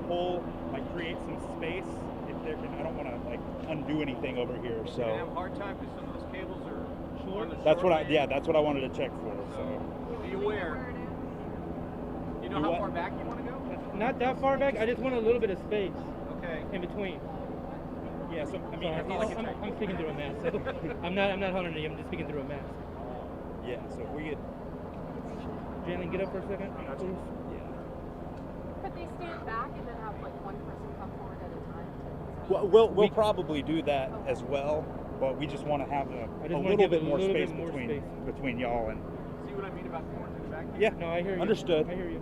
pull, like create some space. If there, and I don't want to like undo anything over here. So you're gonna have a hard time because some of those cables are short. That's what that's what I wanted to check for. So be aware. You know how far back you want to go? Not that far back. I just want a little bit of space. Okay. In between. Yeah. So I mean, I'm speaking through a mask. So I'm not holding it. I'm just speaking through a mask. Yeah. So if we get. Jalen, get up for a second, please. Yeah. Could they stand back and then have like one person come forward at a time? Well, we'll probably do that as well, but we just want to have a little bit more space between y'all and. See what I mean about going to the back? Yeah. No, I hear you. Understood. I hear you.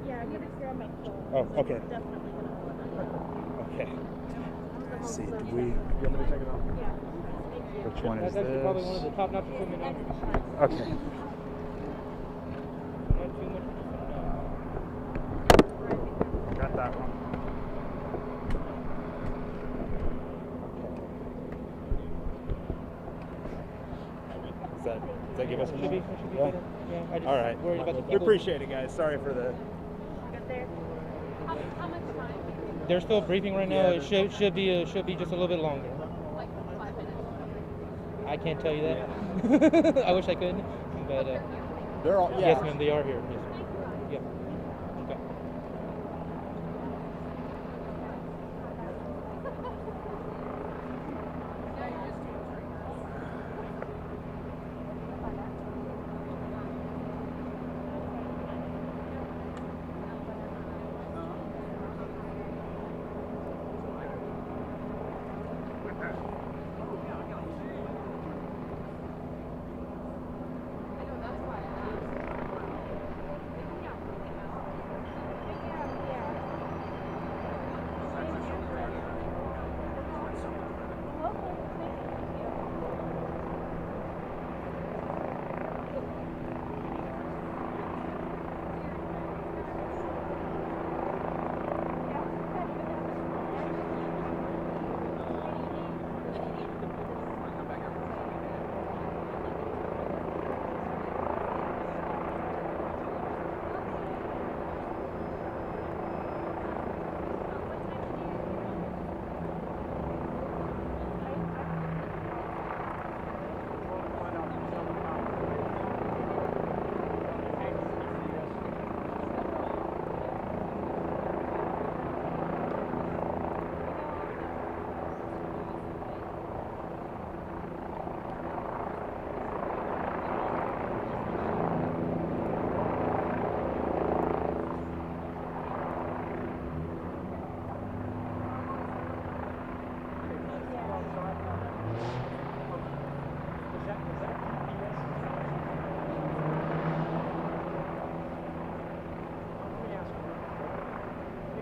Yeah, I'm gonna stay on my phone. Oh, okay. Definitely gonna. Okay. Let's see. Do we? You want me to take it off? Yeah. Thank you. Which one is That's actually probably this? one of the top-notch equipment out here. Okay. Not too much. Got that one. Does that give us a Should be yeah. better. Yeah. I just All right. worried about the We people. appreciate it, guys. Sorry for the. Got there. How much time? They're still briefing right now. Yeah, It should be just a little bit longer. Like 5 minutes. I can't tell you that. I wish I could, but They're all. Yeah. yes, ma'am, they are here. Yes, ma'am. Yep. Okay.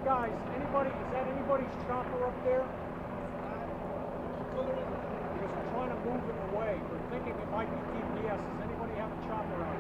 Guys, is that anybody's chopper up there? Because we're trying to move it away. We're thinking it might be GPS. Does anybody have a chopper out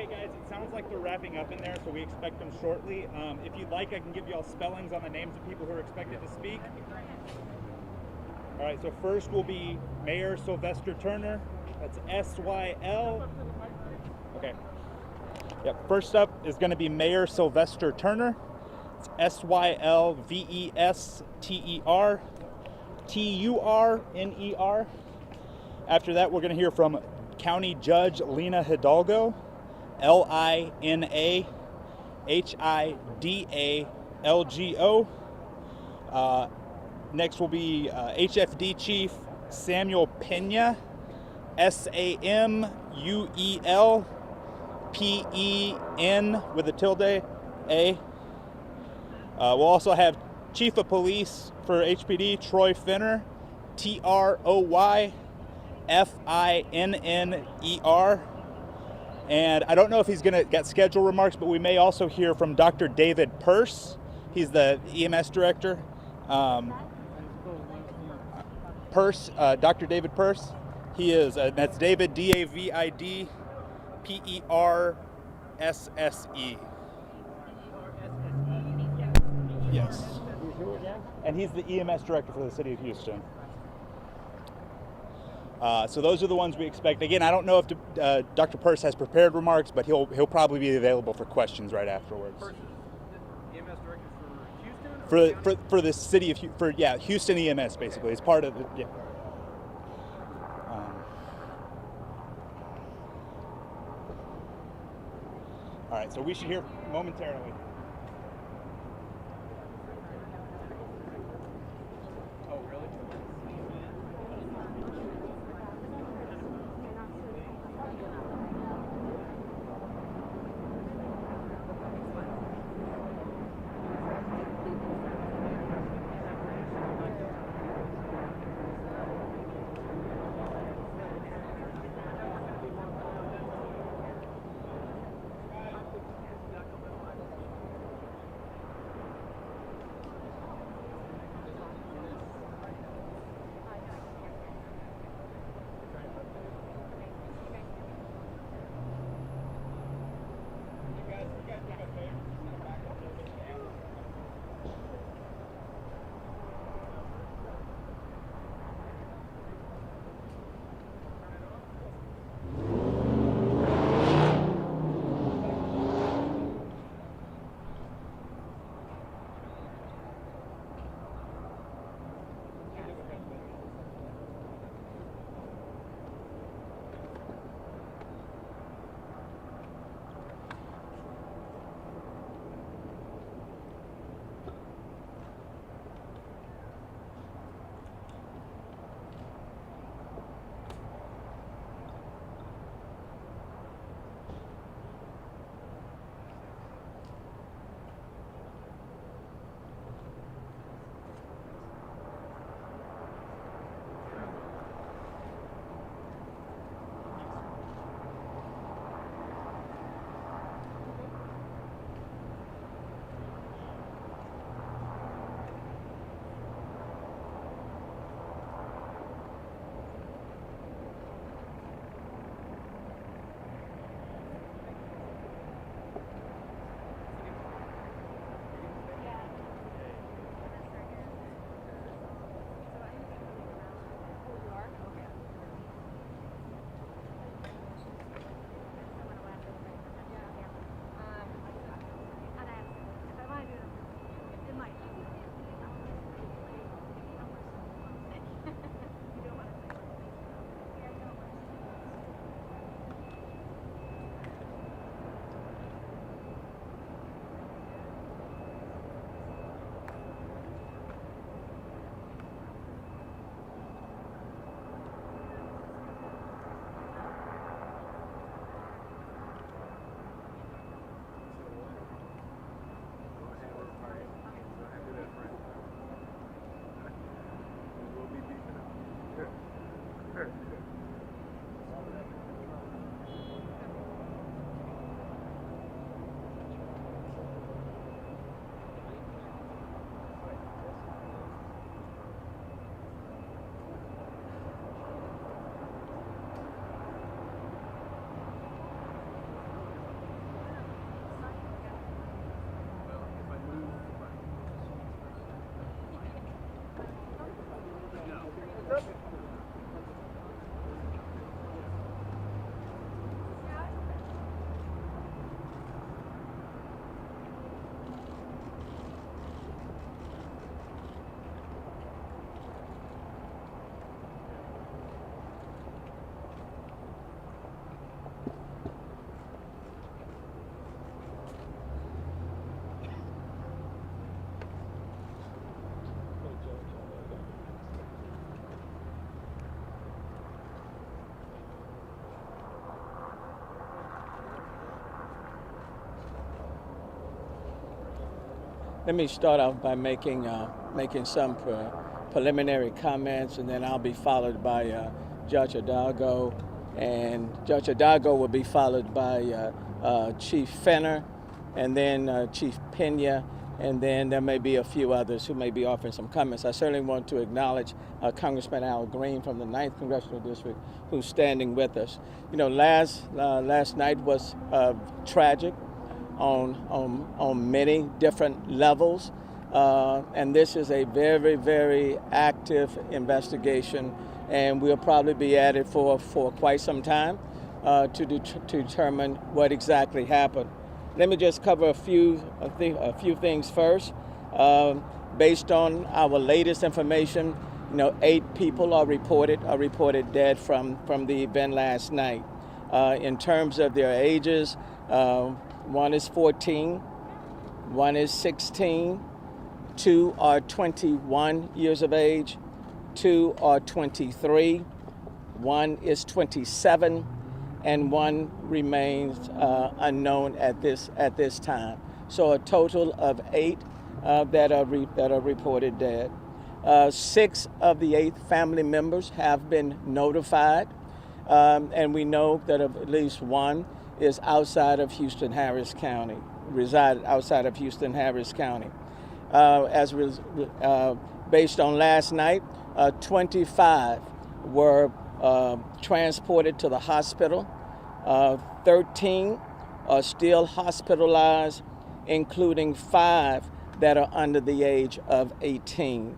Okay, guys, it sounds like they're wrapping up in there, so we expect them shortly. If you'd like, I can give you all spellings on the names of people who are expected to speak. All right, so first will be Mayor Sylvester Turner. That's S-Y-L. Okay. Yep, first up is going to be Mayor Sylvester Turner. It's S-Y-L-V-E-S-T-E-R. T-U-R-N-E-R. After that, we're going to hear from County Judge Lina Hidalgo. L-I-N-A-H-I-D-A-L-G-O. Next will be HFD Chief Samuel Pena. S-A-M-U-E-L-P-E-N with a tilde A. We'll also have Chief of Police for HPD Troy Finner. T-R-O-Y-F-I-N-N-E-R. And I don't know if he's going to get schedule remarks, but we may also hear from Dr. David Purse. He's the EMS director. Purse, Dr. David Purse. He is, that's David, D-A-V-I-D, P-E-R-S-S-E. Yes. And he's the EMS director for the city of Houston. So those are the ones we expect. Again, I don't know if Dr. Purse has prepared remarks, but he'll probably be available for questions right afterwards. Purse is EMS director for Houston? For the city of Houston EMS basically. It's part of the all right, so we should hear momentarily. Oh, really? Let me start off by making some preliminary comments, and then I'll be followed by Judge Hidalgo, and Judge Hidalgo will be followed by Chief Fenner, and then Chief Pena, and then there may be a few others who may be offering some comments. I certainly want to acknowledge Congressman Al Green from the 9th Congressional District, who's standing with us. You know, last night was tragic on many different levels, and this is a very, very active investigation, and we'll probably be at it for quite some time to determine what exactly happened. Let me just cover a few things first. Based on our latest information, 8 people are reported dead from the event last night. In terms of their ages, one is 14, one is 16, 2 are 21 years of age, 2 are 23, 1 is 27, and 1 remains unknown at this time. So a total of 8 that are reported dead. 6 of the 8 family members have been notified, and we know that at least 1 is outside of Houston-Harris County, resided outside of Houston-Harris County. Based on last night, 25 were transported to the hospital. 13 are still hospitalized, including 5 that are under the age of 18.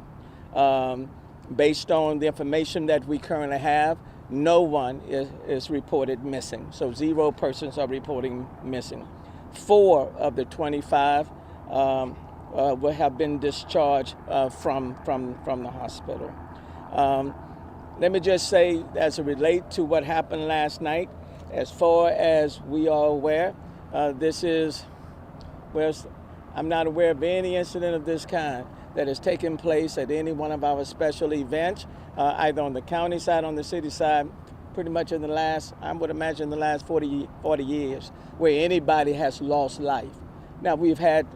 Based on the information that we currently have, no one is reported missing. So 0 persons are reporting missing. 4 of the 25 will have been discharged from the hospital. Let me just say, as it relates to what happened last night, as far as we are aware, I'm not aware of any incident of this kind that has taken place at any one of our special events, either on the county side, on the city side, pretty much in the last 40 years, where anybody has lost life. Now, we've had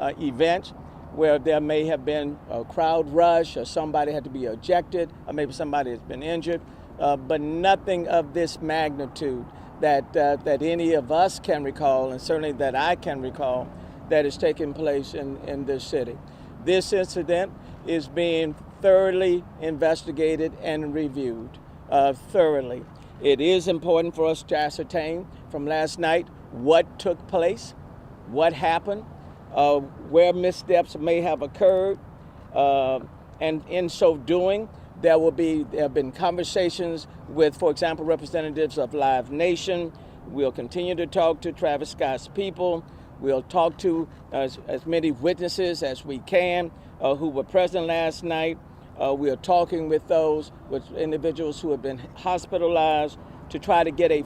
events where there may have been a crowd rush, or somebody had to be ejected, or maybe somebody has been injured, but nothing of this magnitude that any of us can recall, and certainly that I can recall, that is taking place in this city. This incident is being thoroughly investigated and reviewed thoroughly. It is important for us to ascertain from last night what took place, what happened, where missteps may have occurred, and in so doing, there have been conversations with, for example, representatives of Live Nation. We'll continue to talk to Travis Scott's people. We'll talk to as many witnesses as we can who were present last night. We are talking with individuals who have been hospitalized to try to get a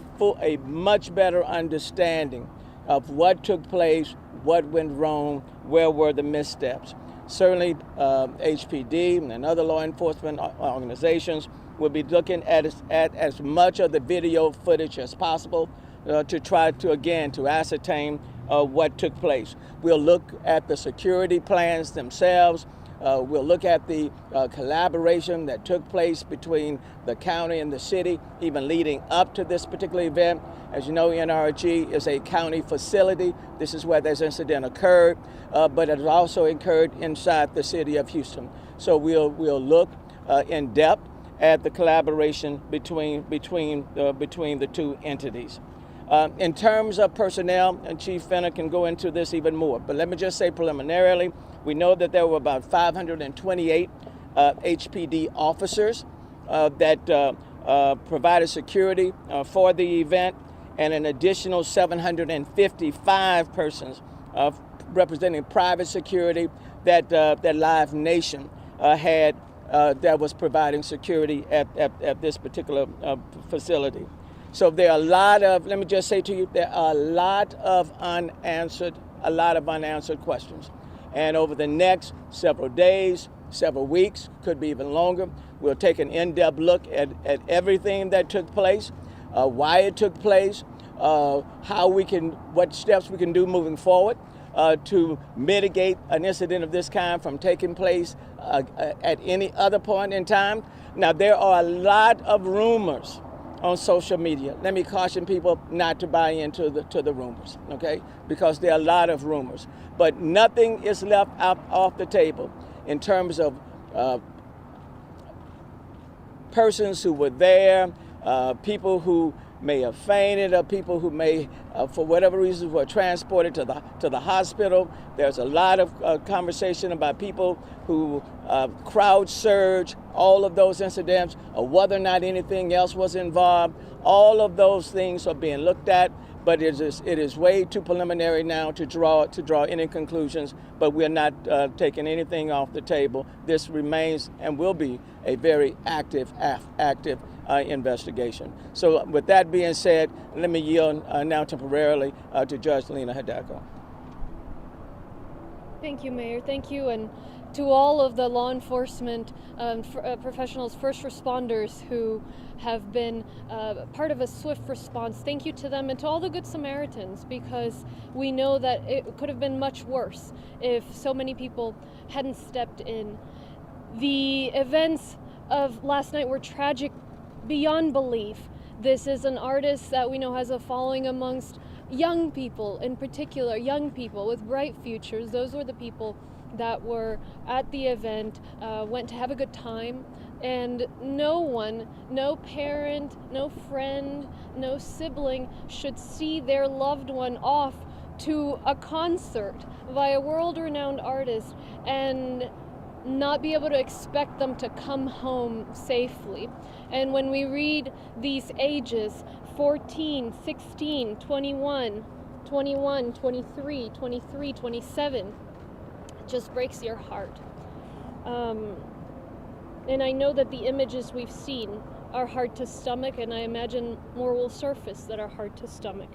much better understanding of what took place, what went wrong, where were the missteps. Certainly, HPD and other law enforcement organizations will be looking at as much of the video footage as possible to try to ascertain what took place. We'll look at the security plans themselves. We'll look at the collaboration that took place between the county and the city, even leading up to this particular event. As you know, NRG is a county facility. This is where this incident occurred, but it also occurred inside the city of Houston. So we'll look in depth at the collaboration between the two entities. In terms of personnel, and Chief Fenner can go into this even more, but let me just say preliminarily, we know that there were about 528 HPD officers that provided security for the event, and an additional 755 persons representing private security that Live Nation had that was providing security at this particular facility. So there are let me just say to you, there are a lot of unanswered questions. And over the next several days, several weeks, could be even longer, we'll take an in-depth look at everything that took place, why it took place, what steps we can do moving forward, to mitigate an incident of this kind from taking place at any other point in time. Now, there are a lot of rumors on social media. Let me caution people not to buy into the rumors, okay? Because there are a lot of rumors. But nothing is left off the table in terms of persons who were there, people who may have fainted, or people who may, for whatever reasons, were transported to the hospital. There's a lot of conversation about people who crowd surge, all of those incidents, or whether or not anything else was involved. All of those things are being looked at, but it is way too preliminary now to draw any conclusions. But we're not taking anything off the table. This remains and will be a very active investigation. So with that being said, let me yield now temporarily to Judge Lena Hidalgo. Thank you, Mayor. Thank you, and to all of the law enforcement professionals, first responders who have been part of a swift response. Thank you to them, and to all the Good Samaritans, because we know that it could have been much worse if so many people hadn't stepped in. The events of last night were tragic beyond belief. This is an artist that we know has a following amongst young people, in particular young people with bright futures. Those were the people that were at the event, went to have a good time, and no one, no parent, no friend, no sibling should see their loved one off to a concert by a world-renowned artist and not be able to expect them to come home safely. And when we read these ages, 14, 16, 21, 21, 23, 23, 27, it just breaks your heart. And I know that the images we've seen are hard to stomach, and I imagine more will surface that are hard to stomach.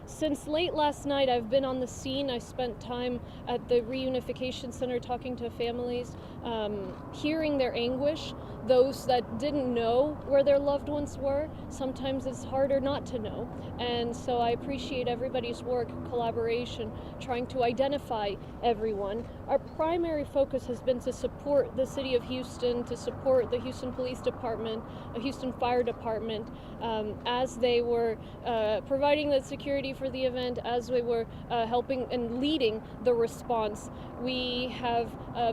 Since late last night, I've been on the scene. I spent time at the Reunification Center talking to families, hearing their anguish. Those that didn't know where their loved ones were, sometimes it's harder not to know. And so I appreciate everybody's work, collaboration, trying to identify everyone. Our primary focus has been to support the City of Houston, to support the Houston Police Department, the Houston Fire Department, as they were providing the security for the event, as we were helping and leading the response. We have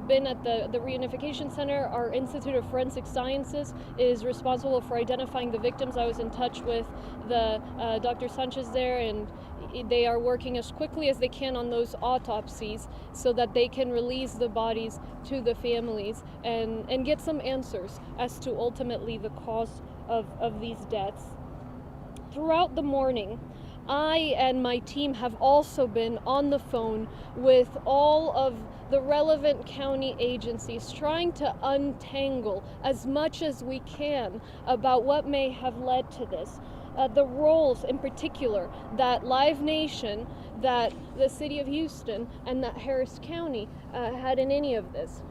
been at the Reunification Center. Our Institute of Forensic Sciences is responsible for identifying the victims. I was in touch with the Dr. Sanchez there, and they are working as quickly as they can on those autopsies so that they can release the bodies to the families and get some answers as to ultimately the cause of these deaths. Throughout the morning, I and my team have also been on the phone with all of the relevant county agencies, trying to untangle as much as we can about what may have led to this. The roles in particular that Live Nation, that the City of Houston, and that Harris County had in any of this.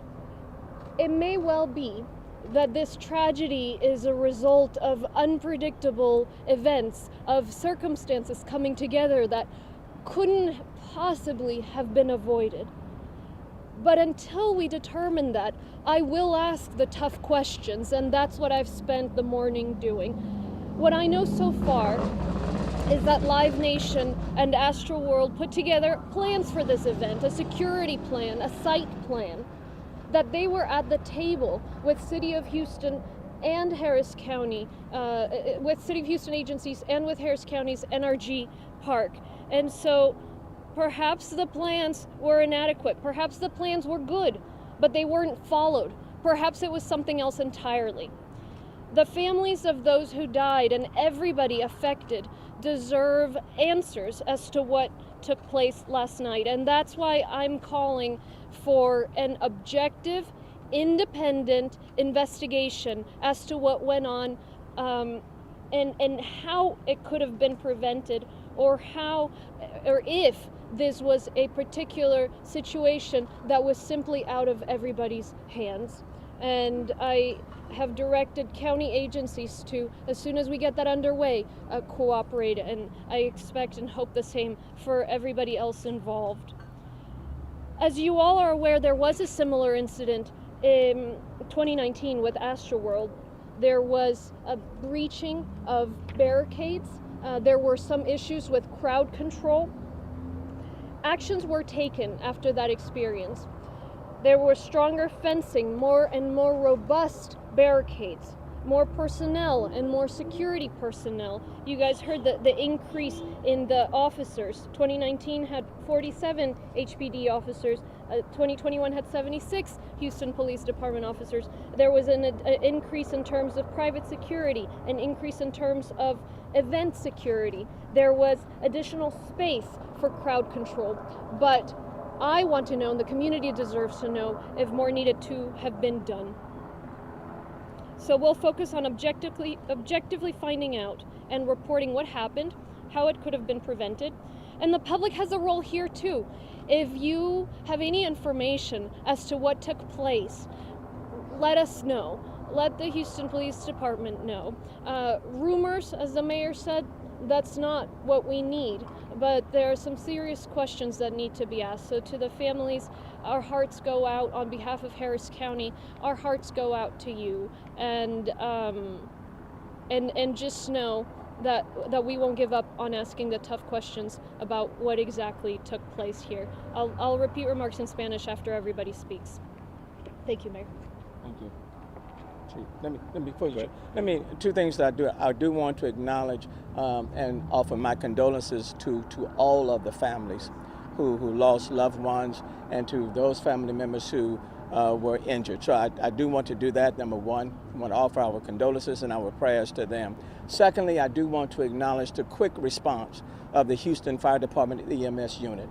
It may well be that this tragedy is a result of unpredictable events, of circumstances coming together that couldn't possibly have been avoided. But until we determine that, I will ask the tough questions, and that's what I've spent the morning doing. What I know so far is that Live Nation and Astroworld put together plans for this event, a security plan, a site plan, that they were at the table with City of Houston and Harris County, with City of Houston agencies and with Harris County's NRG Park. And so perhaps the plans were inadequate, perhaps the plans were good, but they weren't followed. Perhaps it was something else entirely. The families of those who died and everybody affected deserve answers as to what took place last night. And that's why I'm calling for an objective, independent investigation as to what went on and how it could have been prevented, or if this was a particular situation that was simply out of everybody's hands. And I have directed county agencies to, as soon as we get that underway, cooperate, and I expect and hope the same for everybody else involved. As you all are aware, there was a similar incident in 2019 with Astroworld. There was a breaching of barricades. There were some issues with crowd control. Actions were taken after that experience. There was stronger fencing, more and more robust barricades, more personnel and more security personnel. You guys heard the increase in the officers. 2019 had 47 HPD officers. 2021 had 76 Houston Police Department officers. There was an increase in terms of private security, an increase in terms of event security. There was additional space for crowd control. But I want to know, and the community deserves to know, if more needed to have been done. So we'll focus on objectively finding out and reporting what happened, how it could have been prevented. And the public has a role here too. If you have any information as to what took place, let us know. Let the Houston Police Department know. Rumors, as the mayor said, that's not what we need, but there are some serious questions that need to be asked. So to the families, our hearts go out on behalf of Harris County. Our hearts go out to you, and just know that we won't give up on asking the tough questions about what exactly took place here. I'll repeat remarks in Spanish after everybody speaks. Thank you, Mayor. Thank you. Let me two things that I do want to acknowledge and offer my condolences to all of the families who lost loved ones, and to those family members who were injured. So I do want to do that. Number one, I want to offer our condolences and our prayers to them. Secondly, I do want to acknowledge the quick response of the Houston Fire Department EMS unit.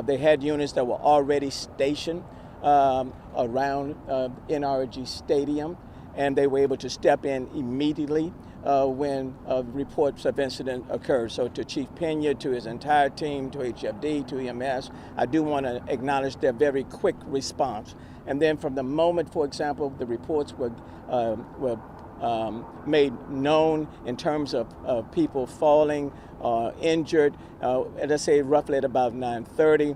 They had units that were already stationed around NRG Stadium, and they were able to step in immediately when reports of incident occurred. So to Chief Pena, to his entire team, to HFD, to EMS, I do want to acknowledge their very quick response. And then from the moment, for example, the reports were made known in terms of people falling injured, let's say roughly at about 9:30,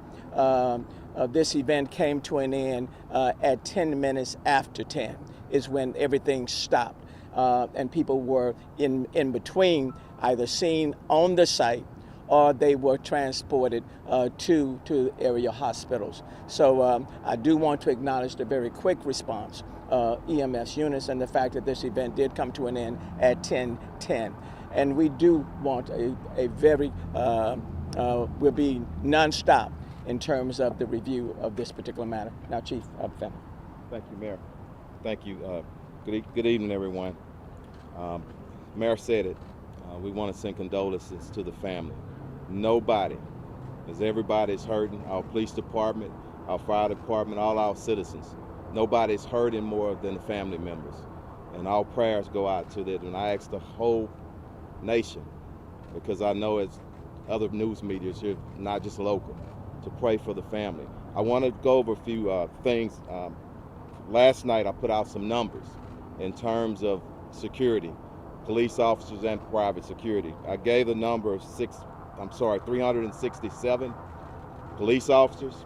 this event came to an end at 10 minutes after 10 is when everything stopped. And people were in between, either seen on the site or they were transported to area hospitals. So I do want to acknowledge the very quick response EMS units and the fact that this event did come to an end at 10:10. And we do want a very, will be nonstop in terms of the review of this particular matter. Now, Chief Fenner. Thank you, Mayor. Thank you. Good evening, everyone. Mayor said it. We want to send condolences to the family. Nobody, as everybody's hurting, our police department, our fire department, all our citizens, nobody's hurting more than the family members. And our prayers go out to them. And I ask the whole nation, because I know as other news media here, not just local, to pray for the family. I want to go over a few things. Last night I put out some numbers in terms of security, police officers and private security. I gave the number of 367 police officers.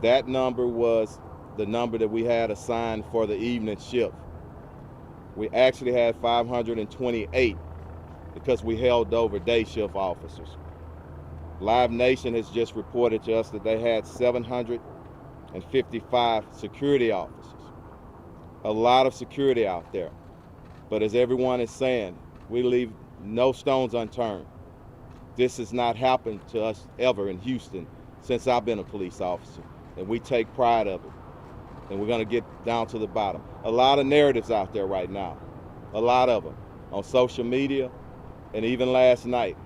That number was the number that we had assigned for the evening shift. We actually had 528 because we held over day shift officers. Live Nation has just reported to us that they had 755 security officers. A lot of security out there. But as everyone is saying, we leave no stones unturned. This has not happened to us ever in Houston since I've been a police officer, and we take pride of it. And we're gonna get down to the bottom. A lot of narratives out there right now, a lot of them, on social media, and even last night.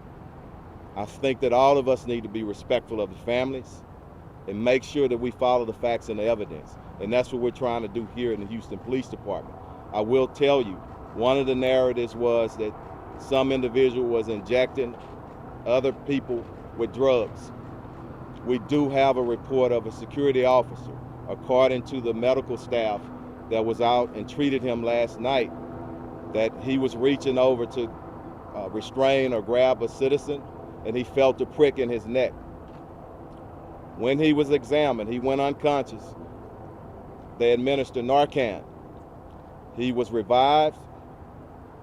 I think that all of us need to be respectful of the families and make sure that we follow the facts and the evidence. And that's what we're trying to do here in the Houston Police Department. I will tell you, one of the narratives was that some individual was injecting other people with drugs. We do have a report of a security officer, according to the medical staff that was out and treated him last night, that he was reaching over to restrain or grab a citizen, and he felt a prick in his neck. When he was examined, he went unconscious. They administered Narcan. He was revived,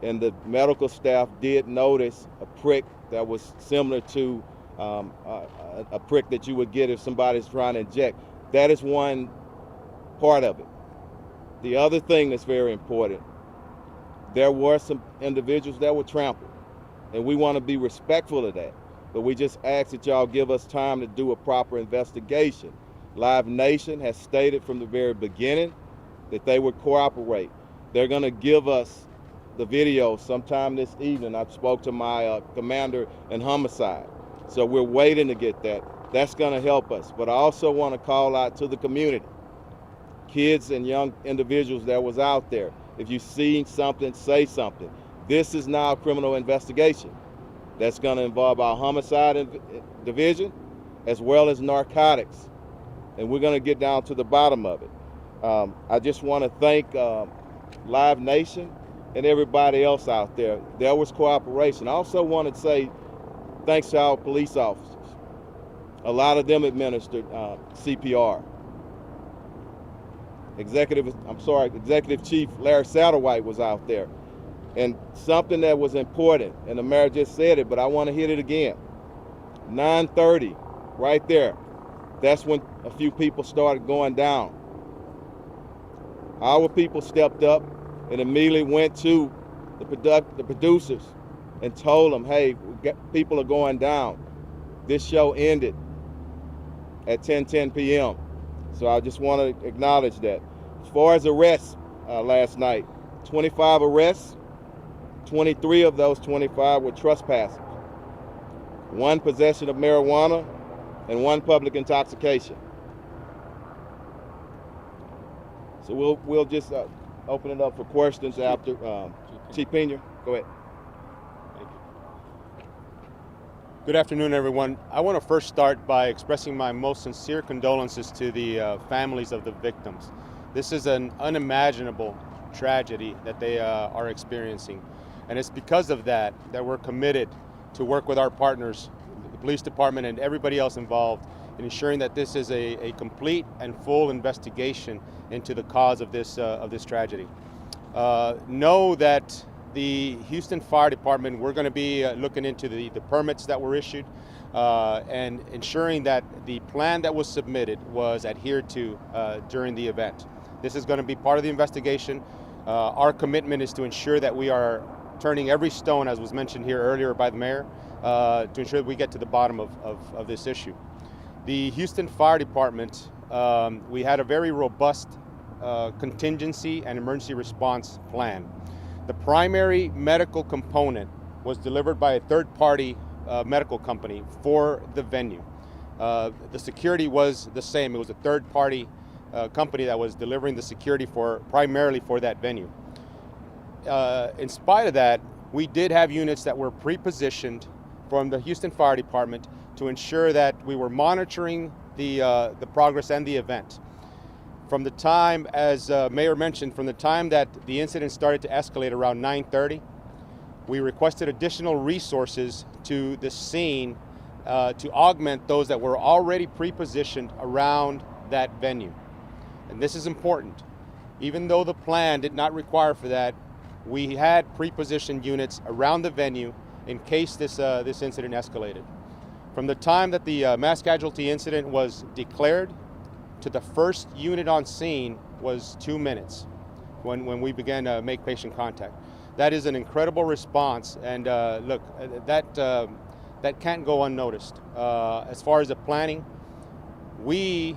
and the medical staff did notice a prick that was similar to a prick that you would get if somebody's trying to inject. That is one part of it. The other thing that's very important, there were some individuals that were trampled, and we want to be respectful of that, but we just ask that y'all give us time to do a proper investigation. Live Nation has stated from the very beginning that they would cooperate. They're going to give us the video sometime this evening. I spoke to my commander in homicide, so we're waiting to get that. That's going to help us. But I also want to call out to the community, kids and young individuals that was out there. If you've seen something, say something. This is now a criminal investigation that's going to involve our homicide division as well as narcotics, and we're going to get down to the bottom of it. I just want to thank Live Nation and everybody else out there. There was cooperation. I also want to say thanks to our police officers. A lot of them administered CPR. Executive Chief Larry Satterwhite was out there. And something that was important, and the mayor just said it, but I want to hit it again. 9:30, right there. That's when a few people started going down. Our people stepped up and immediately went to the producers and told them, hey, people are going down. This show ended at 10:10 p.m. So I just want to acknowledge that. As far as arrests last night, 25 arrests, 23 of those 25 were trespassers. 1 possession of marijuana and 1 public intoxication. So we'll just open it up for questions after Chief Pena. Go ahead. Thank you. Good afternoon, everyone. I want to first start by expressing my most sincere condolences to the families of the victims. This is an unimaginable tragedy that they are experiencing. And it's because of that we're committed to work with our partners, the police department and everybody else involved, in ensuring that this is a complete and full investigation into the cause of this tragedy. Know that the Houston Fire Department, we're going to be looking into the permits that were issued and ensuring that the plan that was submitted was adhered to during the event. This is going to be part of the investigation. Our commitment is to ensure that we are turning every stone, as was mentioned here earlier by the mayor, to ensure that we get to the bottom of this issue. The Houston Fire Department, we had a very robust contingency and emergency response plan. The primary medical component was delivered by a third-party medical company for the venue. The security was the same. It was a third-party company that was delivering the security primarily for that venue. In spite of that, we did have units that were pre-positioned from the Houston Fire Department to ensure that we were monitoring the progress and the event. From the time, as Mayor mentioned, from the time that the incident started to escalate around 9:30, we requested additional resources to the scene to augment those that were already pre-positioned around that venue. And this is important. Even though the plan did not require for that, we had pre-positioned units around the venue in case this incident escalated. From the time that the mass casualty incident was declared to the first unit on scene was 2 minutes when we began to make patient contact. That is an incredible response, and look, that can't go unnoticed. As far as the planning, we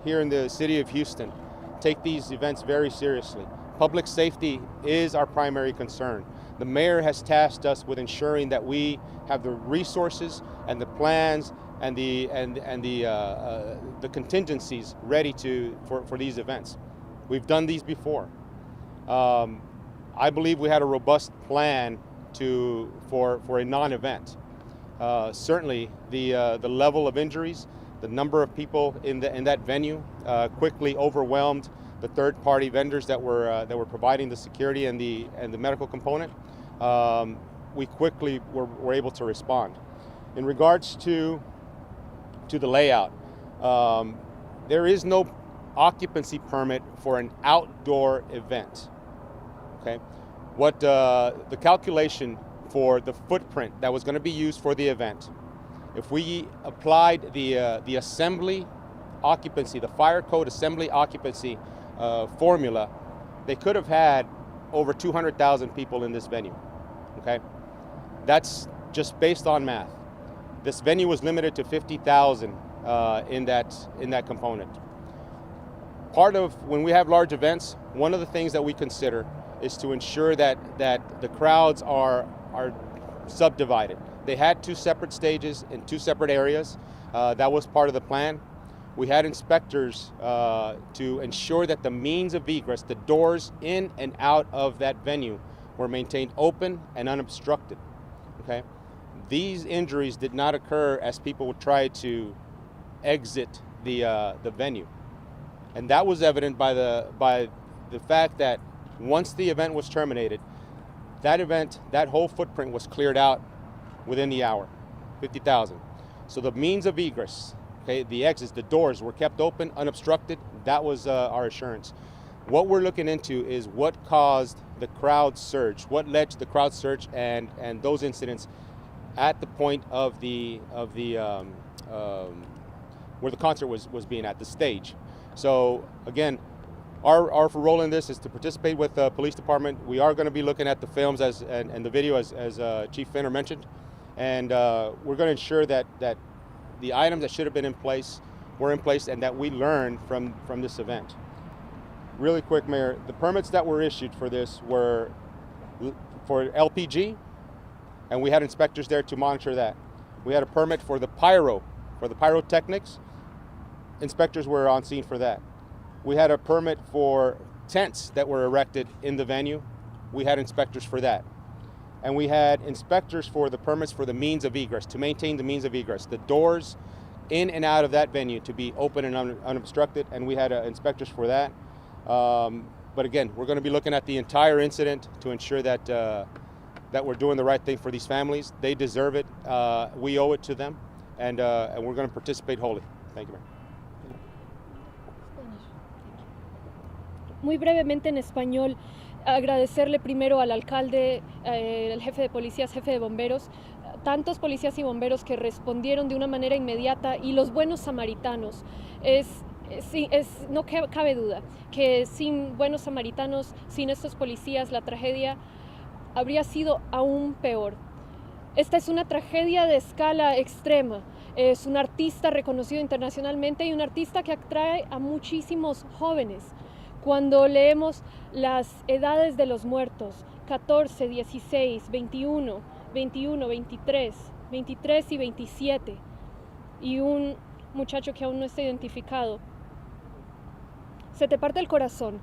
here in the city of Houston take these events very seriously. Public safety is our primary concern. The mayor has tasked us with ensuring that we have the resources and the plans and the contingencies ready for these events. We've done these before. I believe we had a robust plan for a non-event. Certainly, the level of injuries, the number of people in that venue quickly overwhelmed the third-party vendors that were providing the security and the medical component. We quickly were able to respond. In regards to the layout, There is no occupancy permit for an outdoor event. Okay, what the calculation for the footprint that was going to be used for the event, if we applied the assembly occupancy, the fire code assembly occupancy formula, they could have had over 200,000 people in this venue. Okay, that's just based on math. This venue was limited to 50,000 in that component. Part of when we have large events, one of the things that we consider is to ensure that the crowds are subdivided. They had 2 separate stages in 2 separate areas. That was part of the plan. We had inspectors to ensure that the means of egress, the doors in and out of that venue, were maintained open and unobstructed. Okay, these injuries did not occur as people would try to exit the venue, and that was evident by the fact that once the event was terminated, that whole footprint was cleared out within the hour, 50,000. So the means of egress, okay, the exits, the doors were kept open, unobstructed. That was our assurance. What we're looking into is what caused the crowd surge, what led to the crowd surge and those incidents at the point of where the concert was being at, the stage. So again, our role in this is to participate with the police department. We are going to be looking at the films and the video as Chief Finner mentioned, and we're going to ensure that the items that should have been in place were in place and that we learn from this event. Really quick, Mayor, the permits that were issued for this were for LPG, and we had inspectors there to monitor that. We had a permit for the pyrotechnics. Inspectors were on scene for that. We had a permit for tents that were erected in the venue. We had inspectors for that. And we had inspectors for the permits for the means of egress, to maintain the means of egress, the doors in and out of that venue to be open and unobstructed, and we had inspectors for that. But again, we're going to be looking at the entire incident to ensure that we're doing the right thing for these families. They deserve it. We owe it to them, and we're going to participate wholly. Thank you, Mayor. Muy brevemente en español, agradecerle primero al alcalde, al jefe de policías, jefe de bomberos, tantos policías y bomberos que respondieron de una manera inmediata, y los buenos samaritanos. No cabe duda que sin buenos samaritanos, sin estos policías, la tragedia habría sido aún peor. Esta es una tragedia de escala extrema. Es un artista reconocido internacionalmente y un artista que atrae a muchísimos jóvenes. Cuando leemos las edades de los muertos, 14, 16, 21, 21, 23 y 27, y un muchacho que aún no está identificado, se te parte el corazón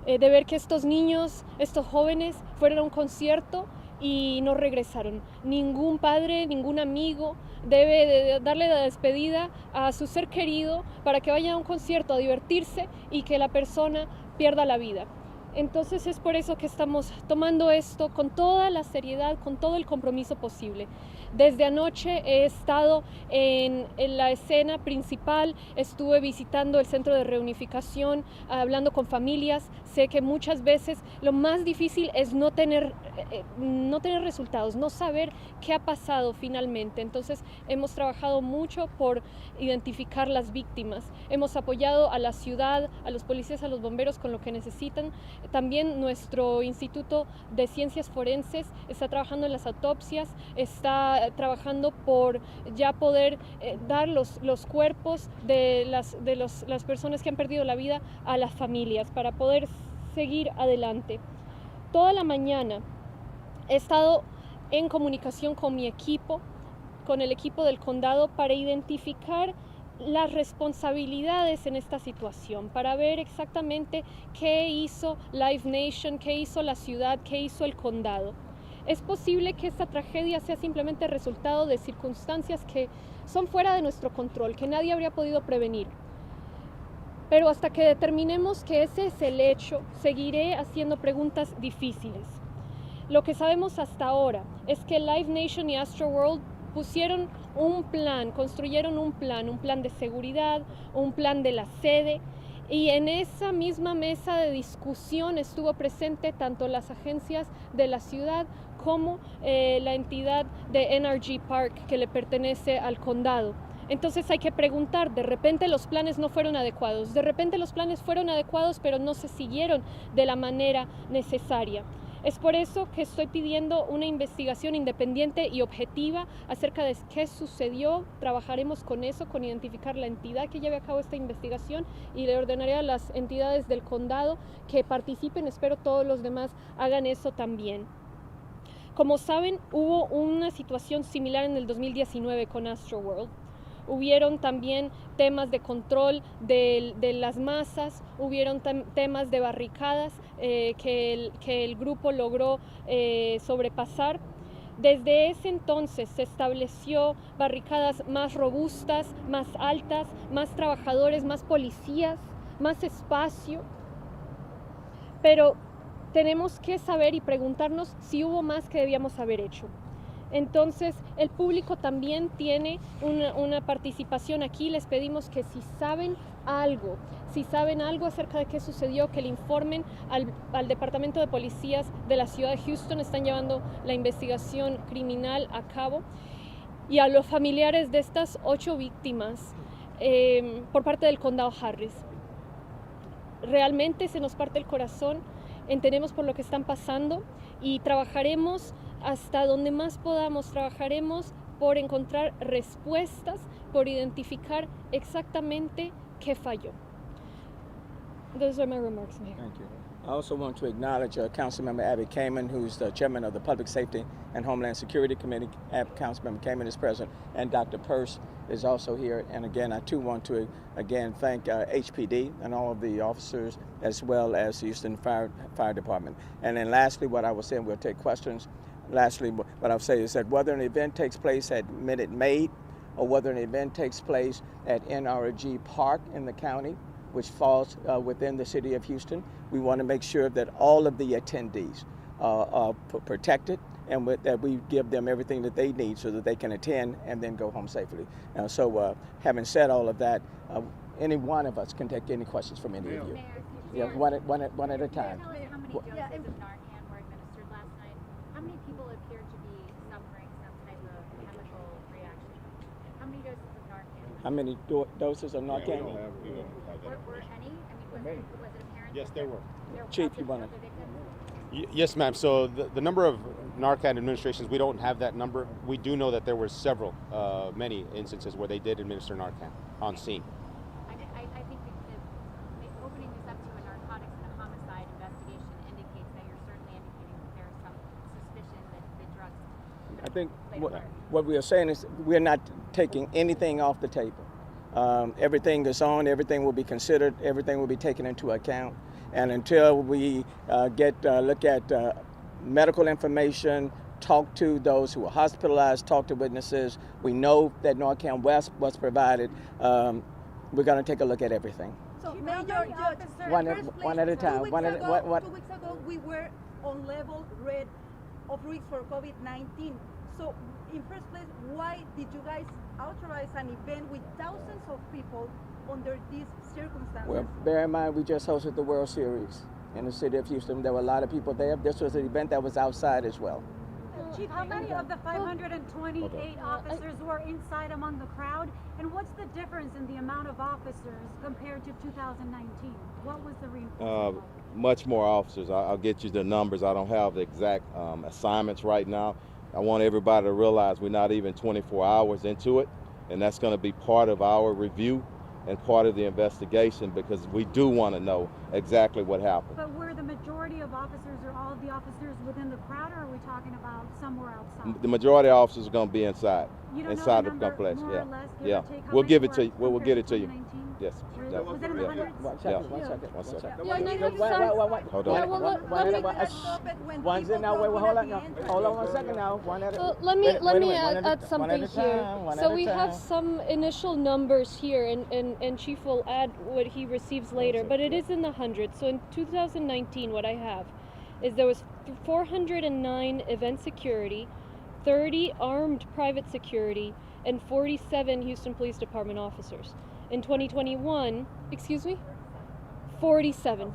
de ver que estos niños, estos jóvenes fueron a un concierto y no regresaron. Ningún padre, ningún amigo debe de darle la despedida a su ser querido para que vaya a un concierto a divertirse y que la persona pierda la vida. Entonces es por eso que estamos tomando esto con toda la seriedad, con todo el compromiso posible. Desde anoche he estado en la escena principal, estuve visitando el centro de reunificación, hablando con familias. Sé que muchas veces lo más difícil es no tener resultados, no saber qué ha pasado finalmente. Entonces hemos trabajado mucho por identificar las víctimas. Hemos apoyado a la ciudad, a los policías, a los bomberos con lo que necesitan. También nuestro Instituto de Ciencias Forenses está trabajando en las autopsias, está trabajando por ya poder dar los cuerpos de las personas que han perdido la vida a las familias para poder seguir adelante. Toda la mañana he estado en comunicación con mi equipo, con el equipo del condado, para identificar las responsabilidades en esta situación, para ver exactamente qué hizo Live Nation, qué hizo la ciudad, qué hizo el condado. Es posible que esta tragedia sea simplemente resultado de circunstancias que son fuera de nuestro control, que nadie habría podido prevenir. Pero hasta que determinemos que ese es el hecho, seguiré haciendo preguntas difíciles. Lo que sabemos hasta ahora es que Live Nation y Astroworld pusieron un plan, construyeron un plan de seguridad, un plan de la sede, y en esa misma mesa de discusión estuvo presente tanto las agencias de la ciudad como la entidad de NRG Park que le pertenece al condado. Entonces hay que preguntar, de repente los planes no fueron adecuados, de repente los planes fueron adecuados pero no se siguieron de la manera necesaria. Es por eso que estoy pidiendo una investigación independiente y objetiva acerca de qué sucedió. Trabajaremos con eso, con identificar la entidad que lleve a cabo esta investigación, y le ordenaré a las entidades del condado que participen. Espero todos los demás hagan eso también. Como saben, hubo una situación similar en el 2019 con Astroworld. Hubieron también temas de control de las masas, hubieron temas de barricadas que el grupo logró sobrepasar. Desde ese entonces se estableció barricadas más robustas, más altas, más trabajadores, más policías, más espacio. Pero tenemos que saber y preguntarnos si hubo más que debíamos haber hecho. Entonces, el público también tiene una participación aquí. Les pedimos que si saben algo acerca de qué sucedió, que le informen al Departamento de Policías de la ciudad de Houston. Están llevando la investigación criminal a cabo. Y a los familiares de estas 8 víctimas por parte del condado Harris. Realmente se nos parte el corazón, entendemos por lo que están pasando y trabajaremos hasta donde más podamos, trabajaremos por encontrar respuestas, por identificar exactamente qué falló. Those are my remarks, Mayor. Thank you. I also want to acknowledge Councilmember Abby Kamen, who's the chairman of the Public Safety and Homeland Security Committee. Councilmember Kamen is present, and Dr. Peirce is also here. And again, I too want to again thank HPD and all of the officers, as well as the Houston Fire Department. And then lastly, what I will say, and we'll take questions. Lastly, what I'll say is that whether an event takes place at Minute Maid or whether an event takes place at NRG Park in the county, which falls within the city of Houston, we want to make sure that all of the attendees are protected and that we give them everything that they need so that they can attend and then go home safely. So having said all of that, any one of us can take any questions from any of you. Yeah, one at a time. Tell us how many doses of Narcan were administered last night? How many people appear to be suffering some type of chemical reaction? How many doses of Narcan? How many doses of Narcan? Were any? I mean, was it apparent? Yes, there were. Chief, you want to? Yes, ma'am. So the number of Narcan administrations, we don't have that number. We do know that there were several, many instances where they did administer Narcan on scene. I think that opening this up to a narcotics and a homicide investigation indicates that you're certainly indicating that there's some suspicion that the drugs. I think what we are saying is we're not taking anything off the table. Everything is on, everything will be considered, everything will be taken into account. And until we look at medical information, talk to those who were hospitalized, talk to witnesses, we know that Narcan West was provided, we're going to take a look at everything. So, Major Judge, one at a time. 2 weeks ago, we were on level red of risks for COVID-19. So, in first place, why did you guys authorize an event with thousands of people under these circumstances? Well, bear in mind, we just hosted the World Series in the city of Houston. There were a lot of people there. This was an event that was outside as well. Chief, how many of the 528 officers were inside among the crowd? And what's the difference in the amount of officers compared to 2019? What was the reinforcement? Much more officers. I'll get you the numbers. I don't have the exact assignments right now. I want everybody to realize we're not even 24 hours into it, and that's going to be part of our review and part of the investigation because we do want to know exactly what happened. But were the majority of officers or all of the officers within the crowd, or are we talking about somewhere outside? The majority of officers are going to be inside, You don't inside know the the number, complex. more Yeah, or less, give yeah. or take, how We'll many give it were to you. We'll get it to you. 2019? Yes. Really? Yeah. Was it in the Yeah. hundreds? One Yeah. second. One second. Yeah, and I have some. Hold on. Yeah, well, One second now. Wait, hold on. No, hold on 1 second now. One at a Well, let me add something here. So we have some. some initial numbers here, and Chief will add what he receives later, but it is in the hundreds. So in 2019, what I have is there was 409 event security, 30 armed private security, and 47 Houston Police Department officers. In 2021, excuse me? 47.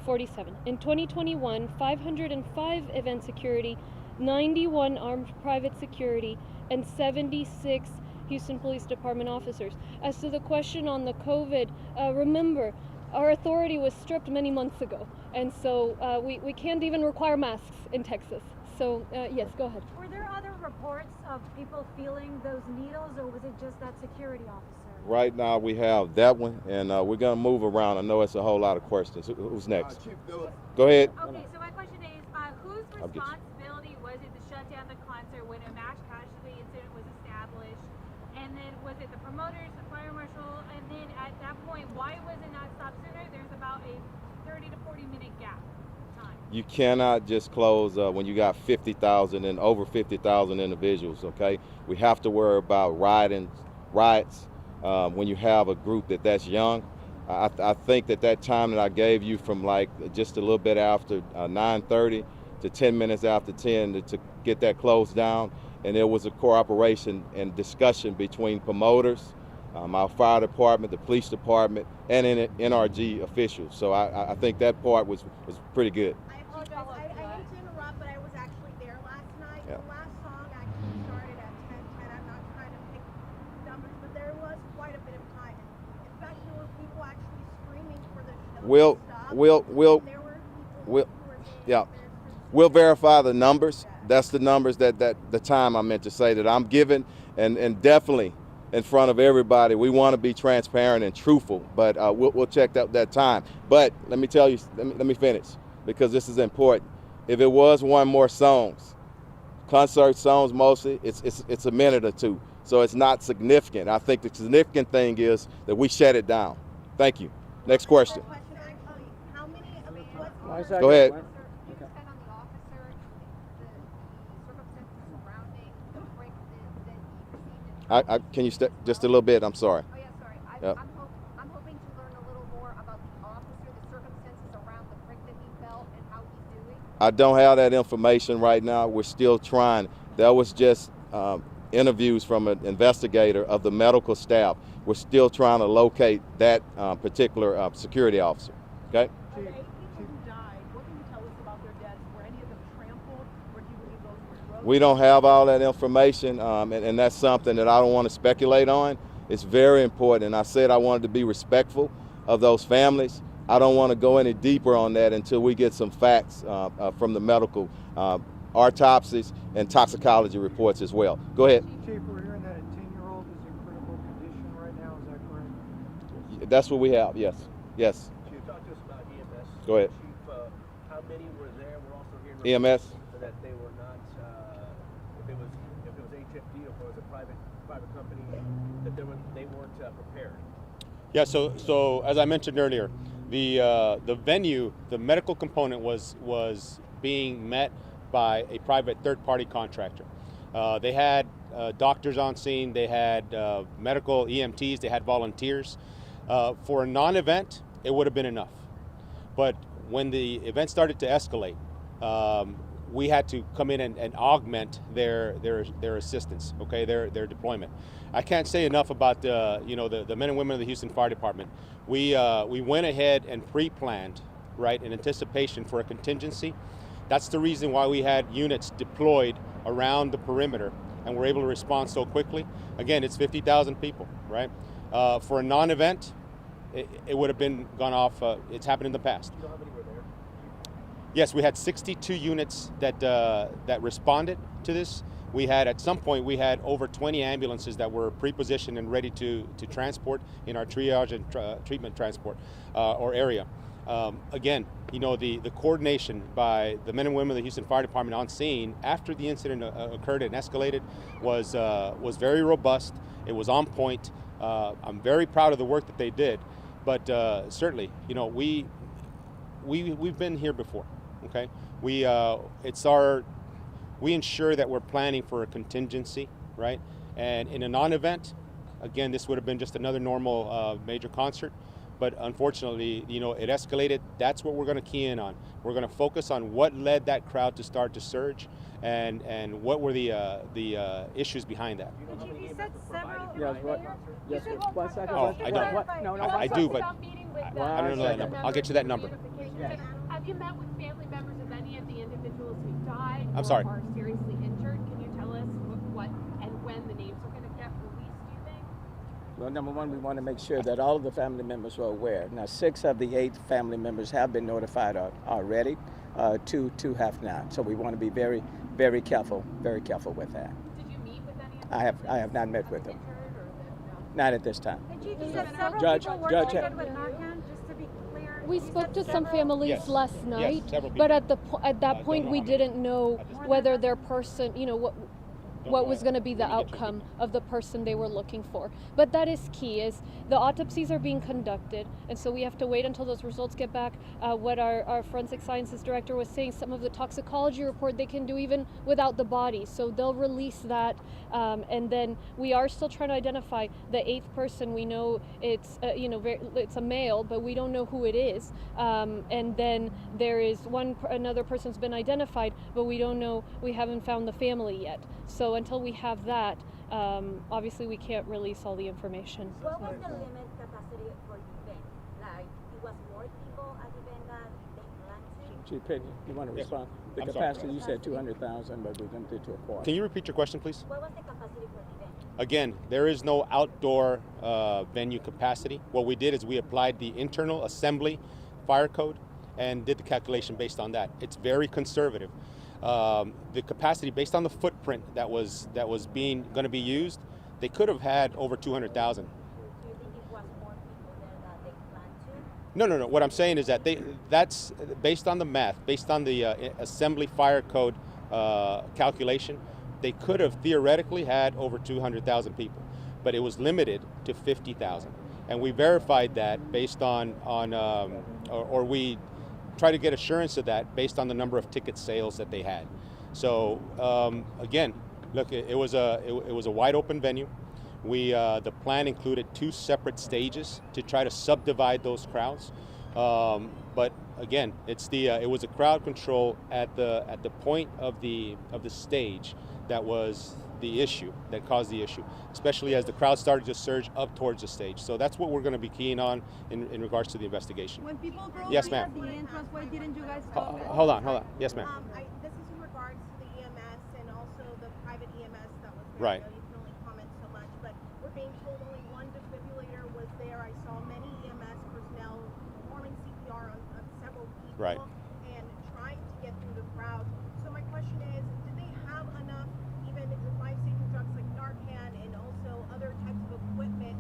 In 2021, 505 event security, 91 armed private security, and 76 Houston Police Department officers. As to the question on the COVID, remember, our authority was stripped many months ago, and so we can't even require masks in Texas. So yes, go ahead. Were there other reports of people feeling those needles, or was it just that security officer? Right now we have that one, and we're going to move around. I know it's a whole lot of questions. Who's next? Chief, go ahead. Okay, so my question is, whose responsibility was it to shut down the concert when a mass casualty incident was established? And then was it the promoters, the fire marshal? And then at that point, why was it not stopped sooner? There's about a 30 to 40 minute gap time. You cannot just close when you got 50,000 and over 50,000 individuals, okay? We have to worry about riots when you have a group that's young. I think that time that I gave you from like just a little bit after 9:30 to 10 minutes after 10 to get that closed down, and there was a cooperation and discussion between promoters, our fire department, the police department, and NRG officials. So I think that part was pretty good. I apologize. I hate to interrupt, but I was actually there last night. Yeah. The last song actually started at 10:10. I'm not trying to pick numbers, but there was quite a bit of time. In fact, there were people actually screaming for the show to stop. We'll verify the numbers. That's the numbers that the time I meant to say that I'm giving, and definitely in front of everybody. We want to be transparent and truthful, but we'll check that time. But let me tell you, let me finish, because this is important. If it was one more songs, concert songs mostly, it's a minute or two, so it's not significant. I think the significant thing is that we shut it down. Thank you. Next question. Go ahead. Can you just a little bit? I'm sorry. Oh yeah, sorry. I'm hoping to learn a little more about the officer, the circumstances around the prick that he felt, and how he's doing. I don't have that information right now. We're still trying. That was just interviews from an investigator of the medical staff. We're still trying to locate that particular security officer. Okay. Of the 8 people who died, what can you tell us about their deaths? Were any of them trampled, or do you believe those were roads? We don't have all that information, and that's something that I don't want to speculate on. It's very important, and I said I wanted to be respectful of those families. I don't want to go any deeper on that until we get some facts from the medical autopsies and toxicology reports as well. Go ahead. Chief, we're hearing that a 10-year-old is in critical condition right now. Is that correct? That's what we have. Yes. Yes. Chief, talk to us about EMS. Go ahead. Chief, how many were there? We're also hearing EMS. That they were not. If it was HFD or if it was a private company, that they weren't prepared. Yeah. So as I mentioned earlier, the venue, the medical component was being met by a private third-party contractor. They had doctors on scene, they had medical EMTs, they had volunteers. For a non-event, it would have been enough. But when the event started to escalate, we had to come in and augment their assistance, okay, their deployment. I can't say enough about the men and women of the Houston Fire Department. We went ahead and pre-planned, right, in anticipation for a contingency. That's the reason why we had units deployed around the perimeter and were able to respond so quickly. Again, it's 50,000 people, right? For a non-event, it would have been gone off. It's happened in the past. Do you know how many were there? Yes, we had 62 units that responded to this. We had, at some point, we had over 20 ambulances that were pre-positioned and ready to transport in our triage and treatment transport or area. Again, the coordination by the men and women of the Houston Fire Department on scene after the incident occurred and escalated was very robust. It was on point. I'm very proud of the work that they did, but certainly, we've been here before. Okay, we ensure that we're planning for a contingency, right? And in a non-event, again, this would have been just another normal major concert. but unfortunately, it escalated. That's what we're going to key in on. We're going to focus on what led that crowd to start to surge, and what were the issues behind that. You said several. Yes, one second. Oh, I don't. No, I do, but I don't know that second. number. I'll get you that number. Have you met with family members of any of the individuals who died I'm or sorry. are seriously injured? Can you tell us what and when the names are going to get released, do you think? Well, number one, we want to make sure that all of the family members are aware. Now, 6 of the 8 family members have been notified already. 2 have not. So we want to be very, very careful with that. Did you meet with any of them? I have not met with them. Not at this time. And Chief, you said several Judge, people were Judge, treated with Narcan, just to be clear. We You spoke said to some several- families Yes. last Yes, night, several but people. at that Don't point know we how many. didn't know whether their person, what was going to be the Let me get you outcome of the person they were looking for. But that is key, is the autopsies are being conducted, and so we have to wait until those results get back. What our forensic sciences director was saying, some of the toxicology report they can do even without the body, so they'll release that, and then we are still trying to identify the 8th person. We know it's it's a male, but we don't know who it is, and then there is another person's been identified, but we don't know, we haven't found the family yet. So until we have that, obviously we can't release all the information. What was the limit capacity for the event? Like, it was more people at the event than they planned to? Chief Pitney, you want to respond? The I'm capacity, sorry. you said 200,000, but we limited to a quarter. Can you repeat your question, please? What was the capacity for the event? Again, there is no outdoor venue capacity. What we did is we applied the internal assembly fire code and did the calculation based on that. It's very conservative. The capacity based on the footprint that was going to be used, they could have had over 200,000. Do you think it was more people there than they planned to? No. What I'm saying is that that's based on the math, based on the assembly fire code calculation. They could have theoretically had over 200,000 people, but it was limited to 50,000, and we verified that based on or we try to get assurance of that based on the number of ticket sales that they had. So again, look, it was a wide open venue. The plan included 2 separate stages to try to subdivide those crowds. But again, it was a crowd control at the point of the stage that was the issue, that caused the issue, especially as the crowd started to surge up towards the stage. So that's what we're going to be keying on in regards to the investigation. When people broke Yes, in ma'am. at the entrance, why didn't you guys stop it? Hold on. Yes, ma'am. This is in regards to the EMS and also the private EMS that was there. Right. I know you can only comment so much, but we're being told only one defibrillator was there. I saw many EMS personnel performing CPR on several people Right. and trying to get through the crowd. So my question is, did they have enough even life-saving drugs like Narcan and also other types of equipment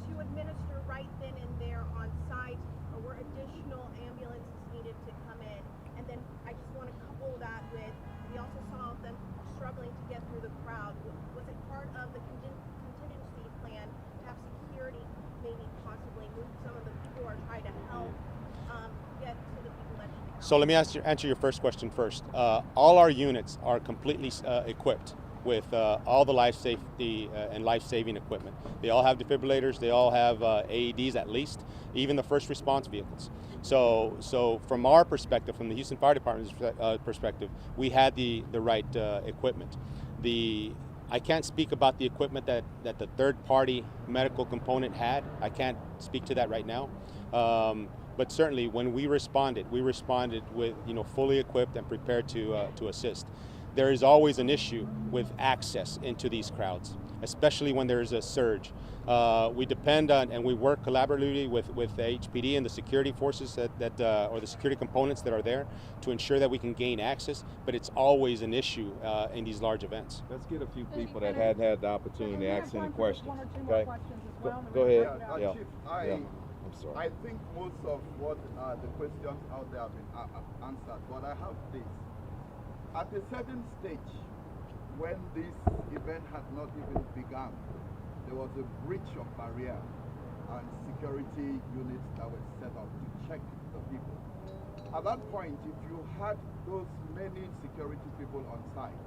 to administer right then and there on site, or were additional ambulances needed to come in? And then I just want to couple that with, we also saw them struggling to get through the crowd. Was it part of the contingency plan to have security maybe possibly move some of the people who are trying to help get to the people that need to help? So let me answer your first question first. All our units are completely equipped with all the life safety and life-saving equipment. They all have defibrillators. They all have AEDs at least, even the first response vehicles. So from our perspective, from the Houston Fire Department's perspective, we had the right equipment. I can't speak about the equipment that the third-party medical component had. I can't speak to that right now. But certainly, when we responded with fully equipped and prepared to assist. There is always an issue with access into these crowds, especially when there is a surge. We depend on and we work collaboratively with the HPD and the security forces or the security components that are there to ensure that we can gain access. But it's always an issue in these large events. Let's get a few people that hadn't had the opportunity to ask any questions. One or two more Okay? questions as well. Go ahead. Chief, I'm sorry. I think most of what the questions out there have been answered, but I have this. At a certain stage, when this event had not even begun, there was a breach of barrier and security units that were set up to check the people. At that point, if you had those many security people on site,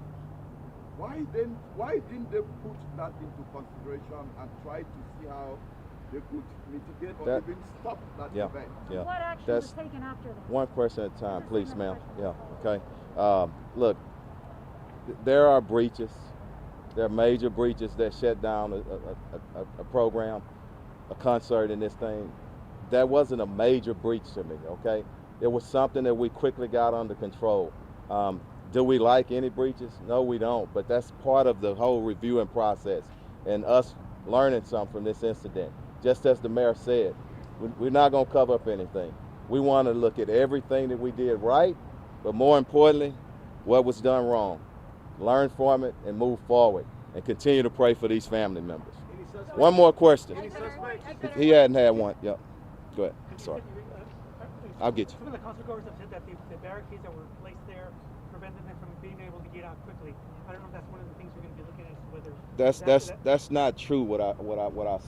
why didn't they put that into consideration and try to see how they could mitigate or That- even stop that Yeah, event. yeah. What action That's was taken after that? one question at a time, please, ma'am. Yeah, okay. Look, there are breaches. There are major breaches that shut down a program, a concert in this thing. That wasn't a major breach to me, okay? It was something that we quickly got under control. Do we like any breaches? No, we don't, but that's part of the whole reviewing process and us learning something from this incident. Just as the mayor said, we're not gonna cover up anything. We wanna look at everything that we did right, but more importantly, what was done wrong. Learn from it and move forward and continue to pray for these family members. One more question. He hadn't had one. Yep. Go ahead. Sorry. I'll get you. Some of the concert goers have said that the barricades that were placed there prevented them from being able to get out quickly. I don't know if that's one of the things we're going to be looking at, as to whether That's not true. What I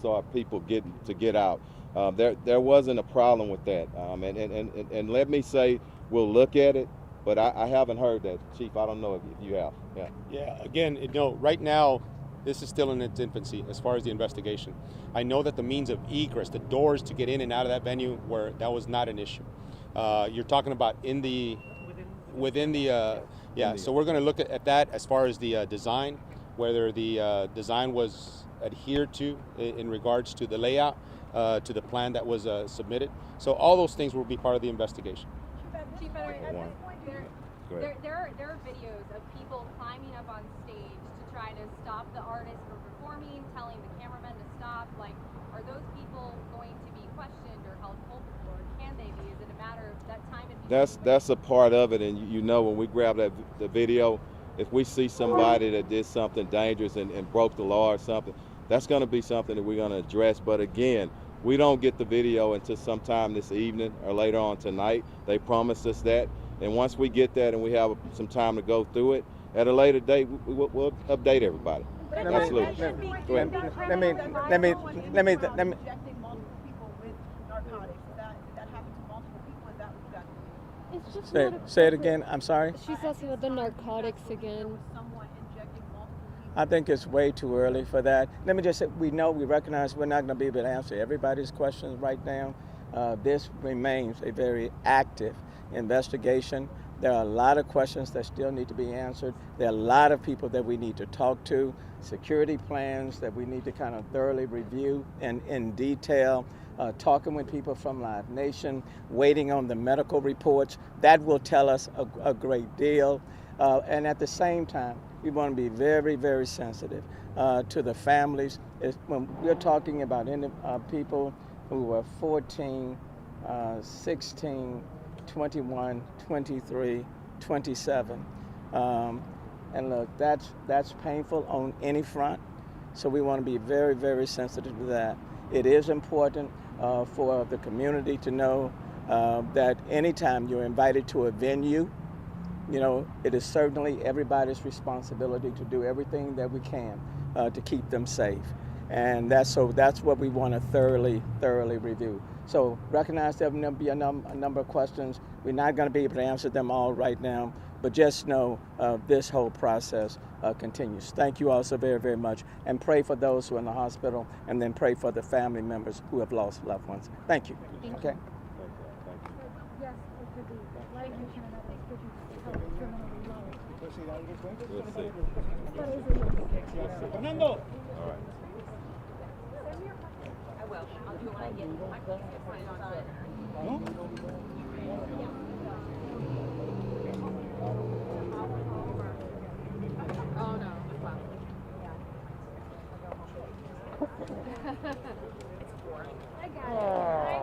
saw people get out. There wasn't a problem with that. And let me say we'll look at it, but I haven't heard that, Chief. I don't know if you have. Yeah. Yeah, again, right now, this is still in its infancy as far as the investigation. I know that the means of egress, the doors to get in and out of that venue, that was not an issue. You're talking about within the so we're going to look at that as far as the design, whether the design was adhered to in regards to the layout, to the plan that was submitted. So all those things will be part of the investigation. Chief, at this point, Go ahead. there are videos of people climbing up on stage to try to stop the artist from performing, telling the cameraman to stop. Like, are those people going to be questioned or held culpable, or can they be? Is it a matter of that time? That's a part of it, and you know when we grab the video, if we see somebody that did something dangerous and broke the law or something, that's going to be something that we're going to address. But again, we don't get the video until sometime this evening or later on tonight. They promised us that, and once we get that and we have some time to go through it, at a later date we'll update everybody. Absolutely. Go ahead. Let me. Injecting multiple people with narcotics. That happened to multiple people. Is that what you guys believe? It's just not a- Say it again. I'm sorry. She's asking about the narcotics again. Someone injecting multiple people. I think it's way too early for that. Let me just say, we recognize we're not going to be able to answer everybody's questions right now. This remains a very active investigation. There are a lot of questions that still need to be answered. There are a lot of people that we need to talk to, security plans that we need to kind of thoroughly review and in detail, talking with people from Live Nation, waiting on the medical reports. That will tell us a great deal. And at the same time, we want to be very, very sensitive to the families. When we're talking about people who were 14, 16, 21, 23, 27. And look, that's painful on any front. So we want to be very, very sensitive to that. It is important for the community to know that anytime you're invited to a venue, it is certainly everybody's responsibility to do everything that we can to keep them safe. And that's what we want to thoroughly review. So recognize there will be a number of questions. We're not going to be able to answer them all right now, but just know this whole process continues. Thank you all so very, very much. And pray for those who are in the hospital, and then pray for the family members who have lost loved ones. Thank you. Okay. Yes, it could be. Life mission and others could be held criminally liable. Fernando. All right. I will. I'll do it when I get my put it on Twitter. Oh no! Wow.